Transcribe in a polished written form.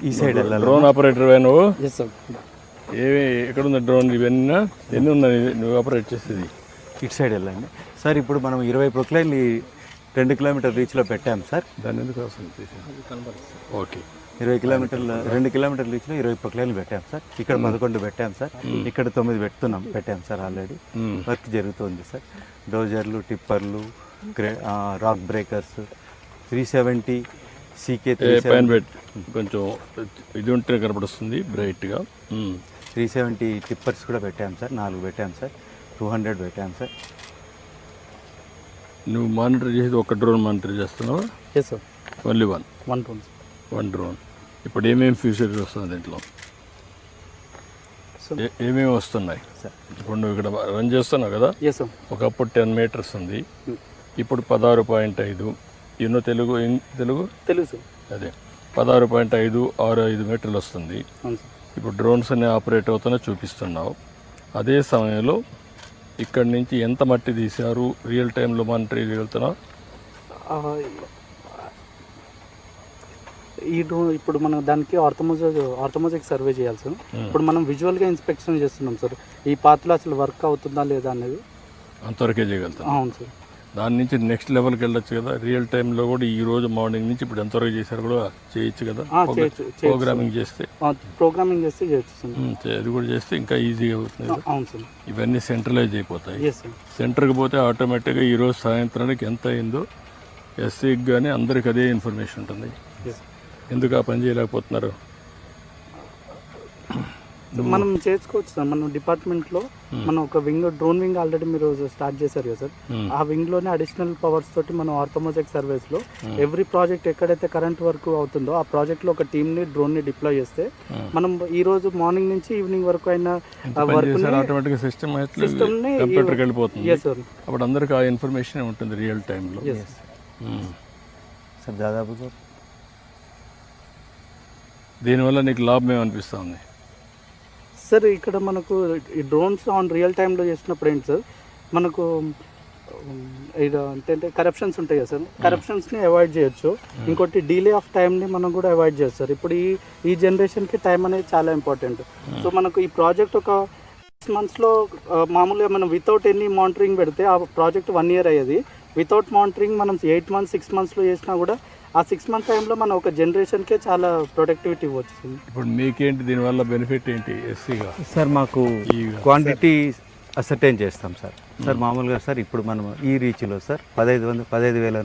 ఈ సైడ్ వెళ్ళాలి. Drone operator నువ్వు? Yes sir. ఏమి ఎక్కడుంది డ్రోన్? ఇవన్నీ ఎన్ని ఉన్నాయి నువ్వు ఆపరేట్ చేసేది? ఇటు సైడ్ వెళ్ళండి సార్. ఇప్పుడు మనం 20 ప్రొక్లైన్లు 2 కిలోమీటర్ రీచ్లో పెట్టాం సార్. దాన్ని ఎందుకు అవసరం? ఓకే, 20 కిలోమీటర్ల 2 కిలోమీటర్ల రీచ్లో 20 ప్రొక్లైన్లు పెట్టాం సార్. ఇక్కడ 11 పెట్టాం సార్. ఇక్కడ 9 పెట్టాం సార్. ఆల్రెడీ వర్క్ జరుగుతుంది సార్. డోజర్లు, టిప్పర్లు, రాక్ బ్రేకర్స్, 370 CK పైన పెట్టి కొంచెం ఇది ఉంటే కనపడుస్తుంది బ్రైట్గా. 370 టిప్పర్స్ కూడా పెట్టాం సార్. 4 పెట్టాం సార్. 200 పెట్టాం సార్. నువ్వు మానిటర్ చేసేది ఒక డ్రోన్ మానిటర్ చేస్తున్నావా? Yes sir. Only one drone. ఇప్పుడు ఏమేమి ఫ్యూచర్స్ వస్తుంది దీంట్లో? ఏమేమి వస్తున్నాయి సార్? ఇప్పుడు నువ్వు ఇక్కడ రన్ చేస్తున్నావు కదా. Yes sir. ఒకప్పుడు 10 మీటర్స్ ఉంది, ఇప్పుడు 16.5. ఎన్నో తెలుగు తెలుసు సార్. అదే 16.5 మీటర్లు వస్తుంది. ఇప్పుడు డ్రోన్స్ అనే ఆపరేట్ అవుతున్నా చూపిస్తున్నావు. అదే సమయంలో ఇక్కడి నుంచి ఎంత మట్టి తీశారు రియల్ టైంలో మానిటర్ చేయగలుగుతున్నావు? ఈ డ్రోన్ ఇప్పుడు మనం దానికి ఆర్థమోజెక్ సర్వే చేయాలి సార్. ఇప్పుడు మనం విజువల్గా ఇన్స్పెక్షన్ చేస్తున్నాం సార్. ఈ పాత్రలో అసలు వర్క్ అవుతుందా లేదా అనేది అంతవరకే చేయగలుగుతాం. అవును సార్. దాని నుంచి నెక్స్ట్ లెవెల్కి వెళ్ళొచ్చు కదా. రియల్ టైంలో కూడా ఈ రోజు మార్నింగ్ నుంచి ఇప్పుడు ఎంతవరకు చేశారు కూడా చేయొచ్చు కదా. ప్రోగ్రామింగ్ చేస్తే చేయొచ్చు సార్. అది కూడా చేస్తే ఇంకా ఈజీగా అవుతుంది. అవును సార్. ఇవన్నీ సెంట్రలైజ్ అయిపోతాయి. సెంటర్కి పోతే ఆటోమేటిక్గా ఈరోజు సాయంత్రానికి ఎంత అయిందో ఎస్సీకి కానీ అందరికి అదే ఇన్ఫర్మేషన్ ఉంటుంది. ఎందుకు ఆ పని చేయలేకపోతున్నారు? మనం చేసుకోవచ్చు సార్. మనం డిపార్ట్మెంట్లో మనం ఒక డ్రోన్ వింగ్ ఆల్రెడీ మీరు స్టార్ట్ చేశారు కదా సార్. ఆ వింగ్లోనే అడిషనల్ పవర్స్ తోటి మనం ఆర్థమోజెక్ సర్వేస్లో ఎవ్రీ ప్రాజెక్ట్ ఎక్కడైతే కరెంట్ వర్క్ అవుతుందో ఆ ప్రాజెక్ట్లో ఒక టీమ్ని డ్రోన్ని డిప్లాయ్ చేస్తే మనం ఈ రోజు మార్నింగ్ నుంచి ఈవినింగ్ వరకు అయిన ఆటోమేటిక్గా సిస్టమ్ని వెళ్ళిపోతుంది. అప్పుడు అందరికి ఆ ఇన్ఫర్మేషన్ ఉంటుంది రియల్ టైంలో సార్. దాదాపుగా దీనివల్ల నీకు లాభం ఏమనిపిస్తుంది సార్? ఇక్కడ మనకు ఈ డ్రోన్స్ ఆన్ రియల్ టైంలో చేసినప్పుడు ఏంటి సార్, మనకు అంటే కరప్షన్స్ ఉంటాయి కదా సార్. కరప్షన్స్ని అవాయిడ్ చేయొచ్చు. ఇంకోటి డిలే ఆఫ్ టైంని మనం కూడా అవాయిడ్ చేయొచ్చు సార్. ఇప్పుడు ఈ జనరేషన్కి టైం అనేది చాలా ఇంపార్టెంట్. సో మనకు ఈ ప్రాజెక్ట్ ఒక 6 monthsలో మామూలుగా మనం వితౌట్ ఎనీ మానిటరింగ్ పెడితే ఆ ప్రాజెక్ట్ 1 year అయ్యేది. వితౌట్ మానిటరింగ్ మనం 8 months 6 monthsలో చేసినా కూడా ఆ 6 month టైంలో మనం ఒక జనరేషన్కే చాలా ప్రొడక్టివిటీ వచ్చింది. ఇప్పుడు మీకేంటి దీనివల్ల బెనిఫిట్ ఏంటి ఎస్సీగా? సార్ మాకు క్వాంటిటీ అసర్టైన్ చేస్తాం సార్. మామూలుగా సార్ ఇప్పుడు మనం ఈ రీచ్లో సార్ 15,000